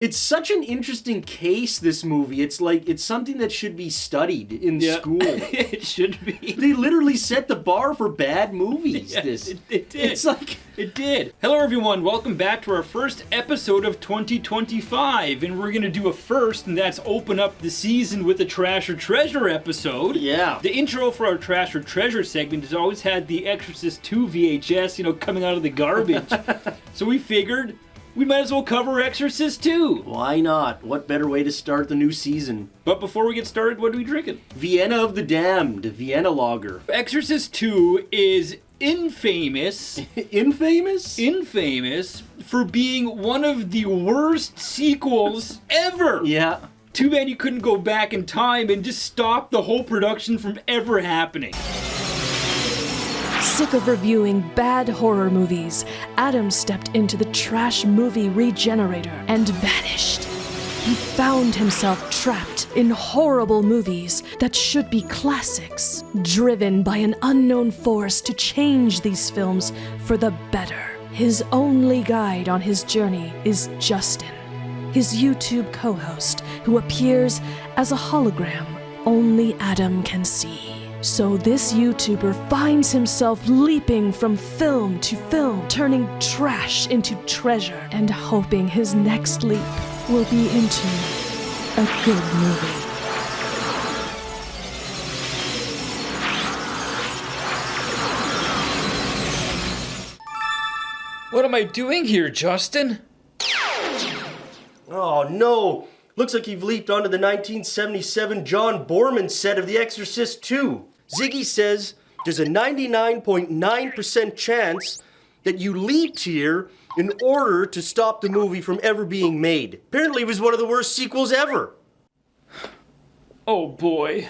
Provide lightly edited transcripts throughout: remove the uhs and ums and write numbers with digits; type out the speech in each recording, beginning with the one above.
It's such an interesting case, this movie. It's something that should be studied in school. It should be. They literally set the bar for bad movies. Yeah, this. It did. It's like... It did. Hello, everyone. Welcome back to our first episode of 2025. And we're going to do a first, and that's open up the season with a Trash or Treasure episode. Yeah. The intro for our Trash or Treasure segment has always had the Exorcist 2 VHS, coming out of the garbage. So we figured... we might as well cover Exorcist 2. Why not? What better way to start the new season? But before we get started, what are we drinking? Vienna of the Damned, Vienna Lager. Exorcist 2 is infamous for being one of the worst sequels ever. Yeah. Too bad you couldn't go back in time and just stop the whole production from ever happening. Sick of reviewing bad horror movies, Adam stepped into the trash movie regenerator and vanished. He found himself trapped in horrible movies that should be classics, driven by an unknown force to change these films for the better. His only guide on his journey is Justin, his YouTube co-host, who appears as a hologram only Adam can see. So this YouTuber finds himself leaping from film to film, turning trash into treasure, and hoping his next leap will be into a good movie. What am I doing here, Justin? Oh no! Looks like you've leaped onto the 1977 John Boorman set of The Exorcist 2. Ziggy says there's a 99.9% chance that you leaped here in order to stop the movie from ever being made. Apparently it was one of the worst sequels ever. Oh boy.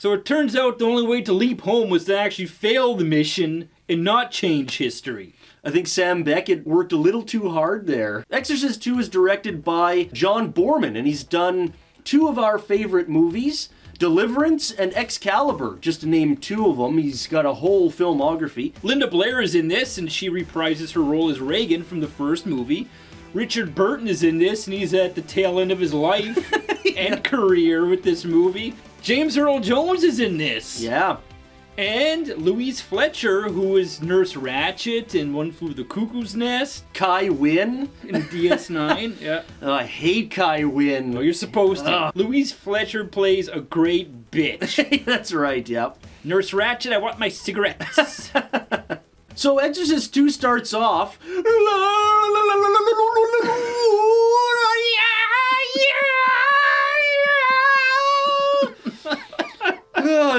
So it turns out the only way to leap home was to actually fail the mission and not change history. I think Sam Beckett worked a little too hard there. Exorcist 2 is directed by John Boorman, and he's done two of our favorite movies, Deliverance and Excalibur, just to name two of them. He's got a whole filmography. Linda Blair is in this, and she reprises her role as Reagan from the first movie. Richard Burton is in this, and he's at the tail end of his life and career with this movie. James Earl Jones is in this. Yeah. And Louise Fletcher, who is Nurse Ratched in One Flew the Cuckoo's Nest. Kai Wynn. In DS9, yeah. Oh, I hate Kai Wynn. Oh, you're supposed to. Louise Fletcher plays a great bitch. That's right, yep. Nurse Ratched, I want my cigarettes. So Exorcist 2 starts off...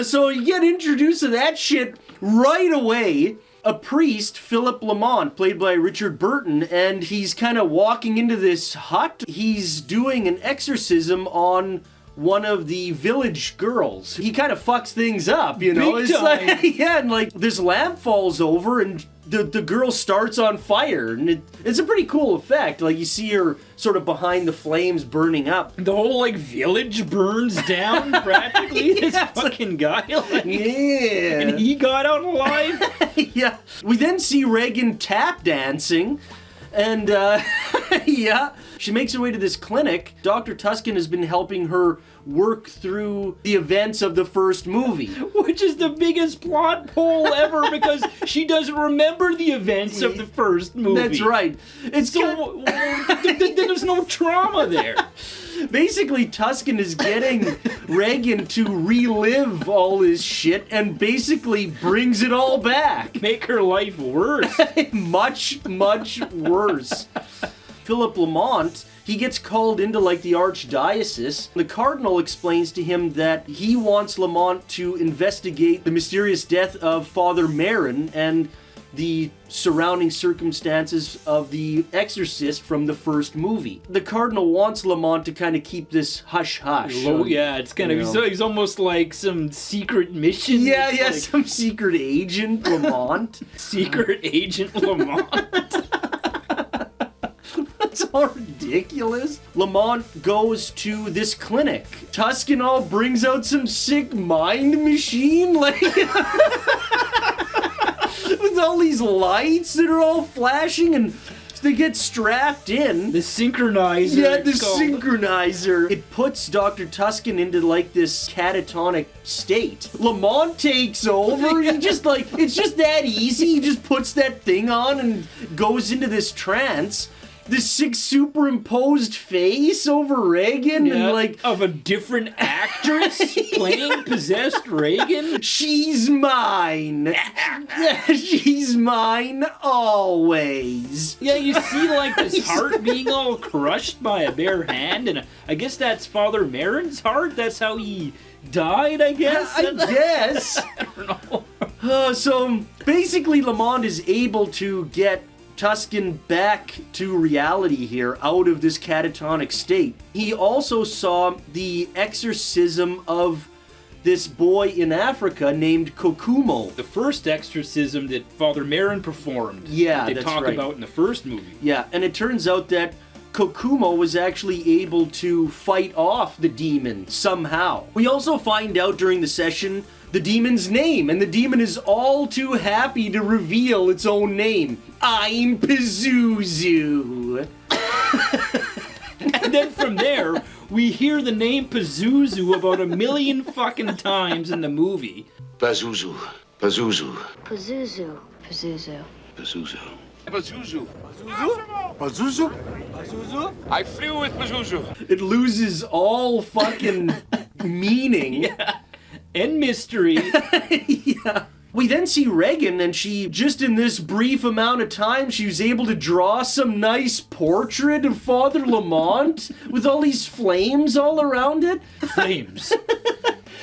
So you get introduced to that shit right away. A priest, Philip Lamont, played by Richard Burton, and he's kind of walking into this hut. He's doing an exorcism on one of the village girls. He kind of fucks things up, you know? Big time. Like, yeah, and like this lamp falls over and the girl starts on fire, and it's a pretty cool effect. Like, you see her sort of behind the flames burning up. The whole, village burns down, practically. This fucking guy, yeah. And he got out alive? Yeah. We then see Reagan tap dancing, and, yeah, she makes her way to this clinic. Dr. Tuscan has been helping her work through the events of the first movie. Which is the biggest plot hole ever because she doesn't remember the events of the first movie. That's right. It's So there's no trauma there. basically Tusken is getting Reagan to relive all his shit and basically brings it all back. Make her life worse. Much, much worse. Philip Lamont, he gets called into like the archdiocese. The cardinal explains to him that he wants Lamont to investigate the mysterious death of Father Marin and the surrounding circumstances of the Exorcist from the first movie. The cardinal wants Lamont to kind of keep this hush-hush. Yeah, it's kind of, he's almost like some secret mission. Yeah, It's like some secret agent, Lamont. secret agent Lamont. That's all ridiculous. Lamont goes to this clinic. Tusken all brings out some sick mind machine, like with all these lights that are all flashing and they get strapped in. The synchronizer. Yeah, the it's called. synchronizer. It puts Dr. Tusken into like this catatonic state. Lamont takes over. He just like, it's just that easy. He just puts that thing on and goes into this trance. This sick superimposed face over Reagan and like of a different actress playing possessed Reagan. she's mine. She's mine always. Yeah, you see like this heart being all crushed by a bare hand, and I guess that's Father Marin's heart. That's how he died, I guess. I guess. I don't know. So basically Lamont is able to get Tusken back to reality here, out of this catatonic state. He also saw the exorcism of this boy in Africa named Kokumo. The first exorcism that Father Marin performed. Yeah, that they that's talk right. about in the first movie. Yeah, and it turns out that Kokumo was actually able to fight off the demon somehow. We also find out during the session the demon's name, and the demon is all too happy to reveal its own name. I'm Pazuzu. And then from there, we hear the name Pazuzu about 1 million fucking times in the movie. Pazuzu. Pazuzu. Pazuzu. Pazuzu. Pazuzu. Pazuzu. Pazuzu? Pazuzu? I flew with Pazuzu. It loses all fucking meaning. And mystery. Yeah. We then see Reagan, and she, just in this brief amount of time, she was able to draw some nice portrait of Father Lamont with all these flames all around it. Flames.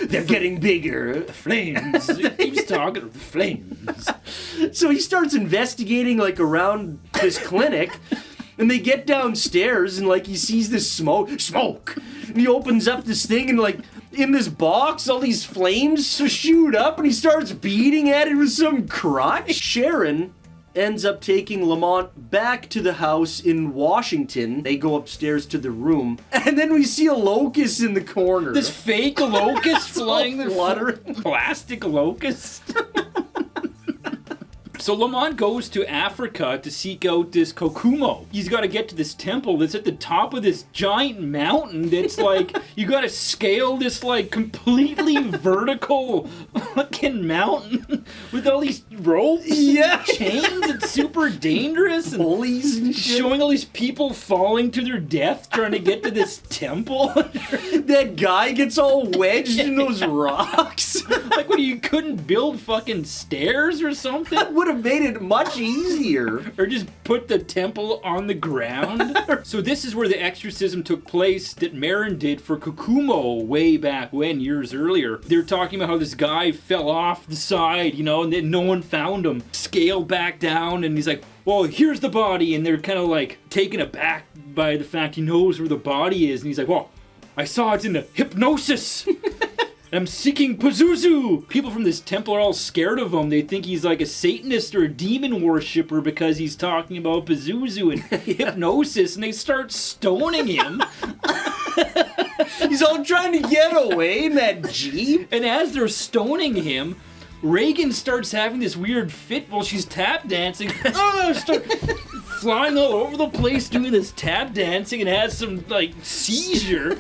They're getting bigger. Flames. He keeps talking of the flames. So he starts investigating, like, around this clinic, and they get downstairs, and, like, he sees this smoke, and he opens up this thing, and, like, in this box, all these flames shoot up, and he starts beating at it with some crutch. Sharon ends up taking Lamont back to the house in Washington. They go upstairs to the room, and then we see a locust in the corner. This fake locust flying the fluttering. plastic locust. So Lamont goes to Africa to seek out this Kokumo. He's got to get to this temple that's at the top of this giant mountain that's like, you got to scale this like completely vertical fucking mountain with all these ropes Yeah. and chains. It's super dangerous and Pulleys and shit. showing all these people falling to their death trying to get to this temple. That guy gets all wedged in those rocks. Like, what, you couldn't build fucking stairs or something? Would have made it much easier. Or just put the temple on the ground? So this is where the exorcism took place that Marin did for Kokumo way back when, years earlier. They were talking about how this guy fell off the side, you know, and then no one found him. Scaled back down, and he's like, well, here's the body. And they're kind of like taken aback by the fact he knows where the body is. And he's like, well, I saw it in the hypnosis. I'm seeking Pazuzu! People from this temple are all scared of him. They think he's like a Satanist or a demon worshipper because he's talking about Pazuzu and hypnosis, and they start stoning him. He's all trying to get away in that Jeep. And as they're stoning him, Reagan starts having this weird fit while she's tap dancing. Start flying all over the place doing this tap dancing and has some, like, seizure.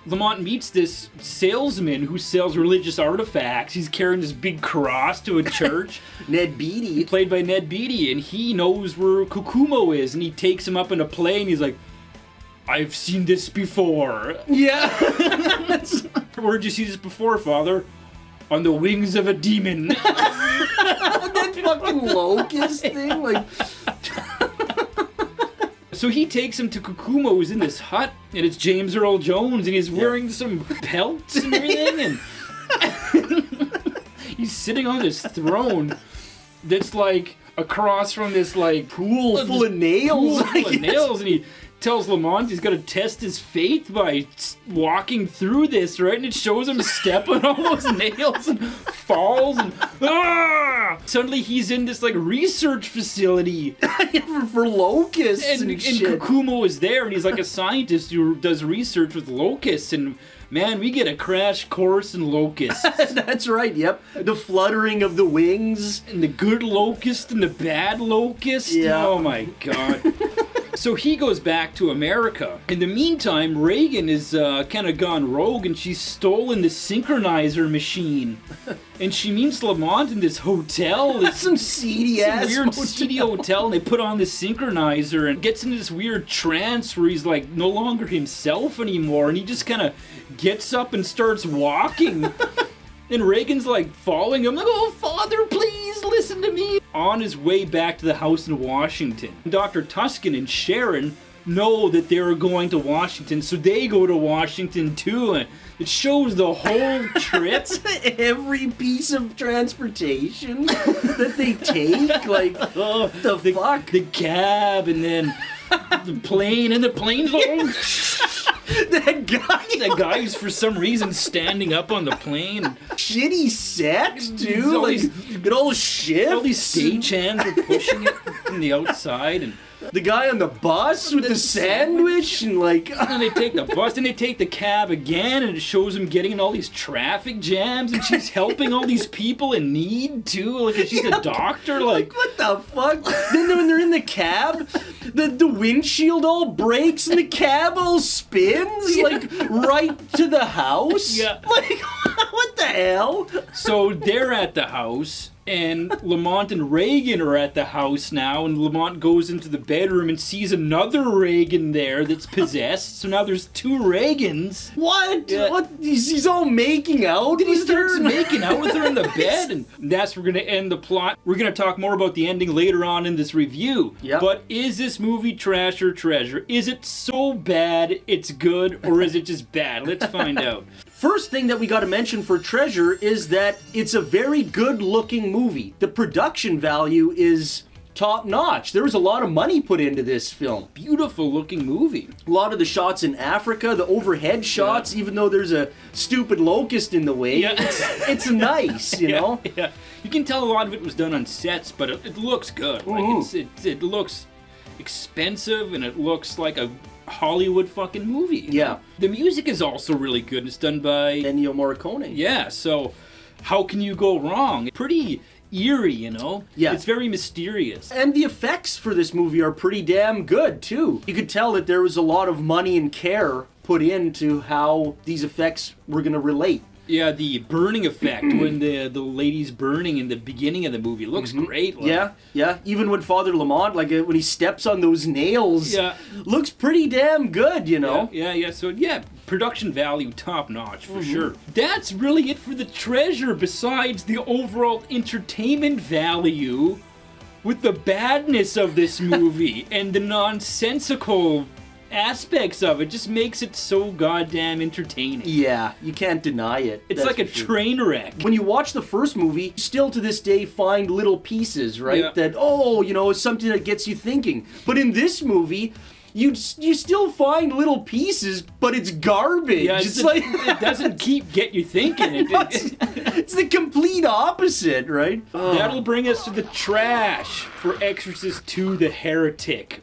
Lamont meets this salesman who sells religious artifacts. He's carrying this big cross to a church. Ned Beatty. Played by Ned Beatty, and he knows where Kokumo is, and he takes him up in a plane. He's like, I've seen this before. Yeah. Where'd you see this before, Father? On the wings of a demon. That fucking locust thing, like... So he takes him to Kokumo, who's in this hut, and it's James Earl Jones, and he's wearing some pelts and everything, and he's sitting on this throne that's like across from this like pool full of nails. And he tells Lamont he's got to test his faith by walking through this, right? And it shows him step on all those nails and falls and suddenly he's in this like research facility for locusts and shit. Kokumo is there, and he's like a scientist who does research with locusts, and man, we get a crash course in locusts. That's right, yep. The fluttering of the wings. And the good locust and the bad locust. Yeah. Oh my god. So he goes back to America. In the meantime, Reagan is kind of gone rogue, and she's stolen the Synchronizer Machine. And she meets Lamont in this hotel. Some seedy-ass weird seedy hotel, and they put on this synchronizer and gets into this weird trance where he's like no longer himself anymore, and he just kind of gets up and starts walking. And Reagan's like following him, like, oh, Father, please listen to me. On his way back to the house in Washington, Dr. Tuscan and Sharon know that they're going to Washington, so they go to Washington too, and it shows the whole trip. Every piece of transportation that they take, like, the fuck? The cab, and then the plane, and the plane's like... That guy who's for some reason standing up on the plane. Shitty set, too. Like, get all shit. All these stagehands are pushing it from the outside, and the guy on the bus with the sandwich, and like... And they take the bus, and they take the cab again, and it shows him getting in all these traffic jams, and she's helping all these people in need, too, like she's a doctor, like... What the fuck? Then when they're in the cab, the windshield all breaks, and the cab all spins, like, right to the house? Yeah. Like, what the hell? So they're at the house, and Lamont and Reagan are at the house now, and Lamont goes into the bedroom and sees another Reagan there that's possessed. So now there's two Reagans. What? Yeah. What? He's all making out He with starts her? making out with her in the bed, and that's where we're going to end the plot. We're going to talk more about the ending later on in this review. Yep. But is this movie trash or treasure? Is it so bad it's good, or is it just bad? Let's find out. First thing that we got to mention for Treasure is that it's a very good-looking movie. The production value is top-notch. There was a lot of money put into this film. Beautiful-looking movie. A lot of the shots in Africa, the overhead shots, even though there's a stupid locust in the way, it's nice, you know? Yeah. You can tell a lot of it was done on sets, but it looks good. Like it looks expensive, and it looks like a Hollywood fucking movie. Yeah. Know? The music is also really good. It's done by Ennio Morricone. Yeah, so how can you go wrong? Pretty eerie, you know? Yeah. It's very mysterious. And the effects for this movie are pretty damn good, too. You could tell that there was a lot of money and care put into how these effects were going to relate. Yeah, the burning effect when the lady's burning in the beginning of the movie looks great. Like. Yeah. Even when Father Lamont, like when he steps on those nails, looks pretty damn good, you know? Yeah. So, production value top notch for sure. That's really it for the treasure, besides the overall entertainment value with the badness of this movie and the nonsensical aspects of it. Just makes it so goddamn entertaining. Yeah, you can't deny it. It's like a train wreck. When you watch the first movie, you still to this day find little pieces, right? Yeah. That, it's something that gets you thinking. But in this movie, you still find little pieces, but it's garbage. Yeah, it doesn't get you thinking. It's the complete opposite, right? That'll bring us to the trash for Exorcist 2: The Heretic.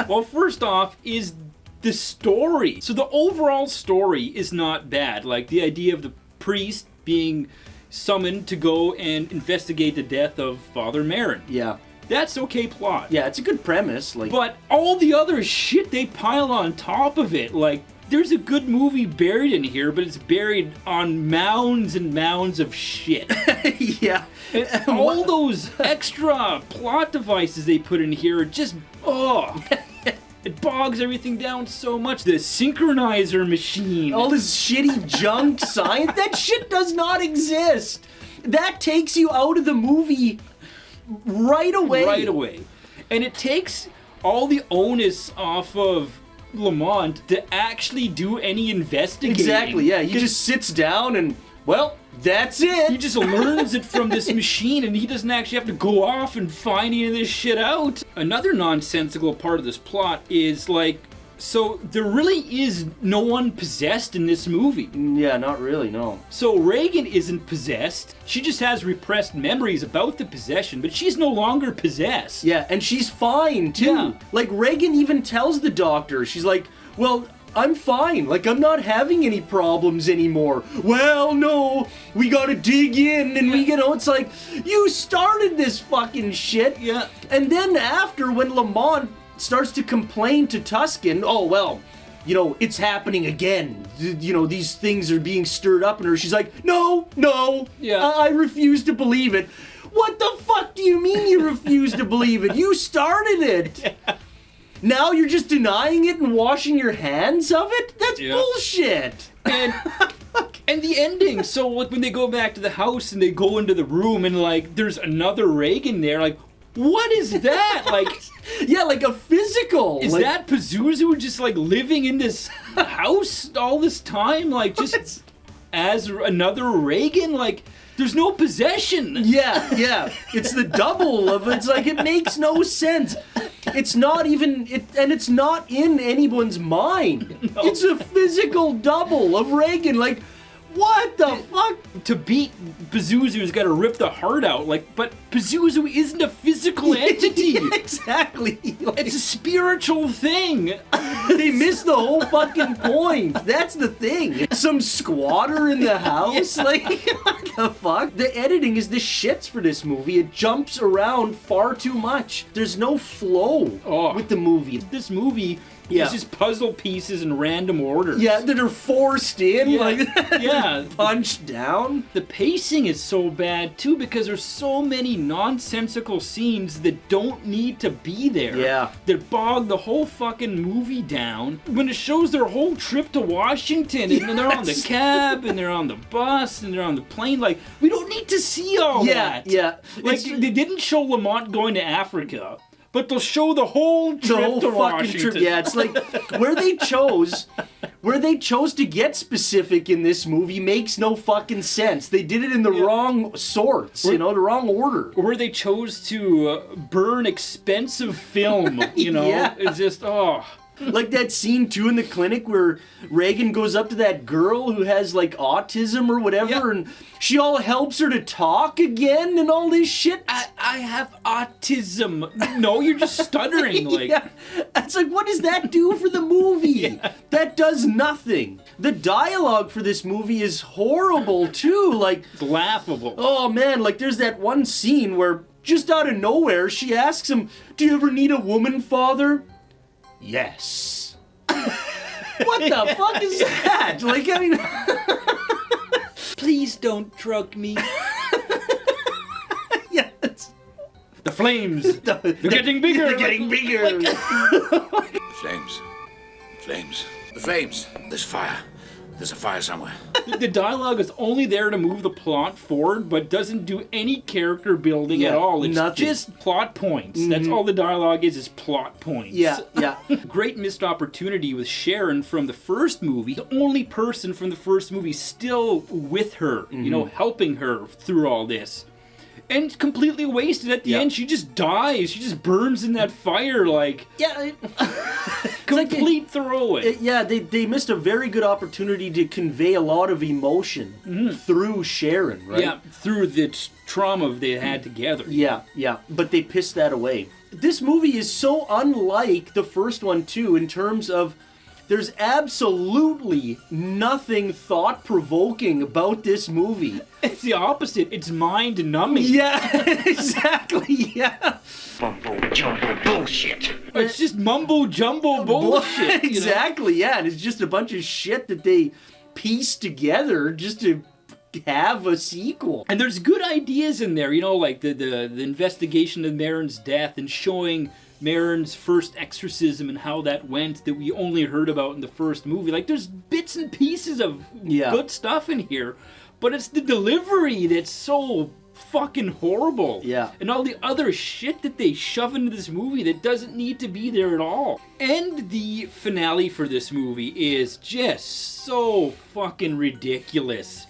Well, first off is the story. So the overall story is not bad. Like the idea of the priest being summoned to go and investigate the death of Father Marin. Yeah. That's okay plot. Yeah, it's a good premise. Like, But all the other shit they pile on top of it, like, there's a good movie buried in here, but it's buried on mounds and mounds of shit. yeah. And all those extra plot devices they put in here are just, it bogs everything down so much. The Synchronizer Machine. All this shitty junk science, that shit does not exist. That takes you out of the movie right away. Right away. And it takes all the onus off of Lamont to actually do any investigating. Exactly, yeah. He just sits down and, well, that's it. He just learns it from this machine, and he doesn't actually have to go off and find any of this shit out. Another nonsensical part of this plot is, like, so there really is no one possessed in this movie. Yeah, not really, no. So Reagan isn't possessed. She just has repressed memories about the possession, but she's no longer possessed. Yeah, and she's fine, too. Yeah. Like, Reagan even tells the doctor, she's like, well, I'm fine. Like, I'm not having any problems anymore. Well, no, we gotta dig in, and it's like, you started this fucking shit. Yeah. And then after, when Lamont starts to complain to Tuscan, oh, well, it's happening again. These things are being stirred up in her. She's like, no, Yeah. I refuse to believe it. What the fuck do you mean you refuse to believe it? You started it. Yeah. Now you're just denying it and washing your hands of it? That's bullshit. And the ending, so like when they go back to the house and they go into the room and like there's another Reagan there, like, what is that? Like, yeah, like a physical. Is that Pazuzu just like living in this house all this time? Like just as another Reagan? Like, there's no possession. Yeah. It's the double of it. It's like, it makes no sense. It's not even, and it's not in anyone's mind. No. It's a physical double of Reagan. Like, what the fuck? To beat Pazuzu's got to rip the heart out. Like, but Pazuzu isn't a physical entity. Yeah, exactly. Like, it's a spiritual thing. They missed the whole fucking point. That's the thing. Some squatter in the house? Yeah. Like, what the fuck? The editing is the shits for this movie. It jumps around far too much. There's no flow with the movie. This movie is just puzzle pieces in random order. Yeah, that are forced in, yeah. Punched down. The pacing is so bad, too, because there's so many nonsensical scenes that don't need to be there. Yeah. That bog the whole fucking movie down. When it shows their whole trip to Washington, and they're on the cab, and they're on the bus, and they're on the plane, like, we don't need to see all that. Yeah. Like, they didn't show Lamont going to Africa. But they'll show the whole trip to Washington. Trip. Yeah, it's like where they chose to get specific in this movie makes no fucking sense. They did it in the wrong sorts, the wrong order. Or they chose to burn expensive film, Yeah. It's just, Like that scene, too, in the clinic where Reagan goes up to that girl who has, like, autism or whatever, and she all helps her to talk again and all this shit. I have autism. No, you're just stuttering. Like, yeah. It's like, what does that do for the movie? Yeah. That does nothing. The dialogue for this movie is horrible, too. Like, it's laughable. Oh, man, like, there's that one scene where, just out of nowhere, she asks him, do you ever need a woman, father? Yes. What the fuck is that? Like, I mean... Please don't drug me. Yeah, the flames. They're getting bigger. They're getting bigger. The flames. Flames. The flames. There's fire. There's a fire somewhere. The dialogue is only there to move the plot forward, but doesn't do any character building at all. It's just plot points. That's all the dialogue is plot points. Yeah. Great missed opportunity with Sharon from the first movie. The only person from the first movie still with her, helping her through all this. And completely wasted at the end. She just dies. She just burns in that fire, like... Yeah. Complete throwaway. They missed a very good opportunity to convey a lot of emotion through Sharon, right? Yeah, through the trauma they had together. Yeah. But they pissed that away. This movie is so unlike the first one, too, in terms of There's absolutely nothing thought-provoking about this movie. It's the opposite. It's mind-numbing. Yeah, exactly, yeah. Mumbo-jumbo bullshit. It's just mumbo-jumbo bullshit. Exactly, yeah. And it's just a bunch of shit that they piece together just to have a sequel. And there's good ideas in there, like the investigation of Marin's death and showing Marin's first exorcism and how that went that we only heard about in the first movie. Like, there's bits and pieces of good stuff in here, but it's the delivery that's so fucking horrible. Yeah. And all the other shit that they shove into this movie that doesn't need to be there at all. And the finale for this movie is just so fucking ridiculous.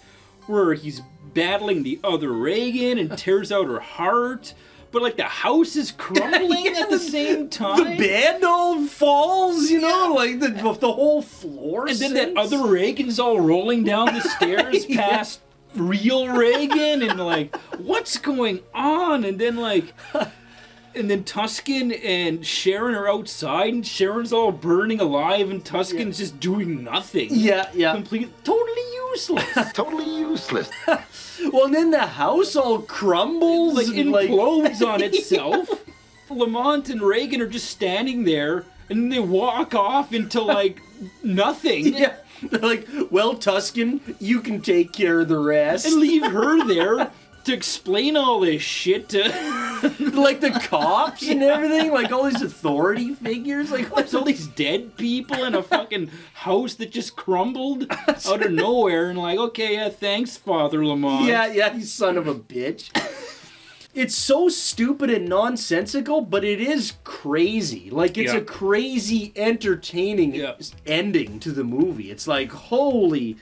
Where he's battling the other Reagan and tears out her heart, but like the house is crumbling at the same time. The bed all falls, like the whole floor. And then that other Reagan's all rolling down the stairs past real Reagan, and like, what's going on? And then Tuscan and Sharon are outside, and Sharon's all burning alive, and Tuscan's just doing nothing. Yeah. Totally useless. Totally useless. Well, and then the house all crumbles. Like, implodes on itself. Lamont and Reagan are just standing there, and then they walk off into, like, nothing. Yeah. They're like, well, Tuscan, you can take care of the rest. And leave her there to explain all this shit to... like the cops and everything, like all these authority figures, like there's all these dead people in a fucking house that just crumbled out of nowhere, and like, okay, yeah, thanks, Father Lamont. Yeah, you son of a bitch. It's so stupid and nonsensical, but it is crazy. Like, it's a crazy, entertaining ending to the movie. It's like, holy...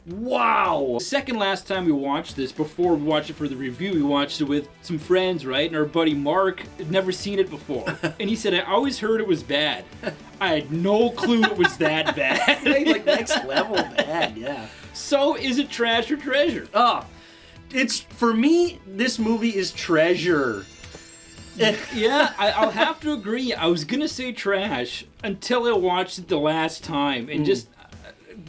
wow! The second last time we watched this, before we watched it for the review, we watched it with some friends, right? And our buddy Mark had never seen it before. And he said, I always heard it was bad. I had no clue it was that bad. Like next level bad, yeah. So, is it trash or treasure? For me, this movie is treasure. Yeah, I'll have to agree. I was gonna say trash until I watched it the last time, and just...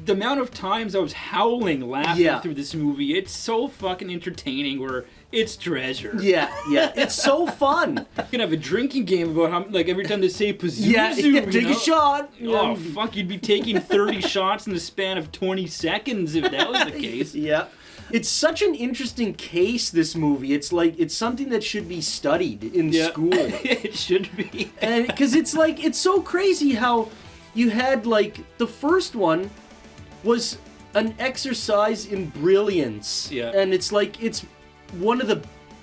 the amount of times I was howling laughing through this movie, it's so fucking entertaining where it's treasure. Yeah, it's so fun. You can have a drinking game about how, like, every time they say Pazuzu, yeah, take a shot. Oh, fuck, you'd be taking 30 shots in the span of 20 seconds if that was the case. Yeah. It's such an interesting case, this movie. It's like, it's something that should be studied in school. It should be. And because it's like, it's so crazy how you had, like, the first one was an exercise in brilliance. Yeah. And it's like, it's one of the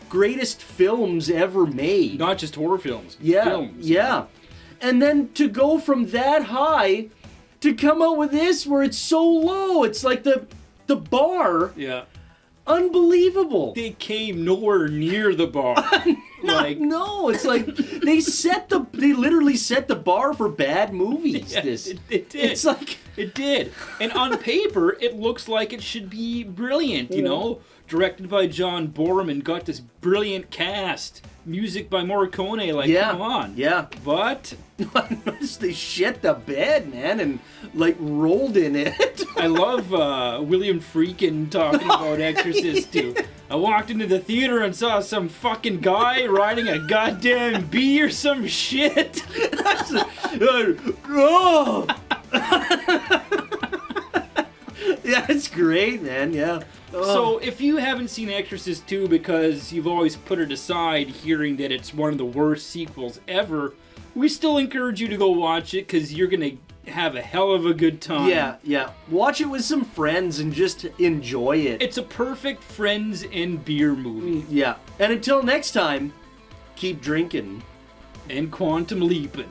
greatest films ever made. Not just horror films. Yeah. Films. Yeah. And then to go from that high to come out with this where it's so low. It's like the bar. Yeah. Unbelievable. They came nowhere near the bar. No, it's like they literally set the bar for bad movies. Yeah, this it did. It's like it did. And on paper, it looks like it should be brilliant, you know? Directed by John Boorman, got this brilliant cast. Music by Morricone, like, come on. Yeah. But they shit the bed, man, and like rolled in it. I love William Friedkin talking about Exorcist too. I walked into the theater and saw some fucking guy riding a goddamn bee or some shit. Oh. Yeah, it's great, man. Yeah. So, if you haven't seen Exorcist 2 because you've always put it aside hearing that it's one of the worst sequels ever, we still encourage you to go watch it because you're going to have a hell of a good time. Yeah. Watch it with some friends and just enjoy it. It's a perfect friends and beer movie. Yeah. And until next time, keep drinking. And quantum leaping.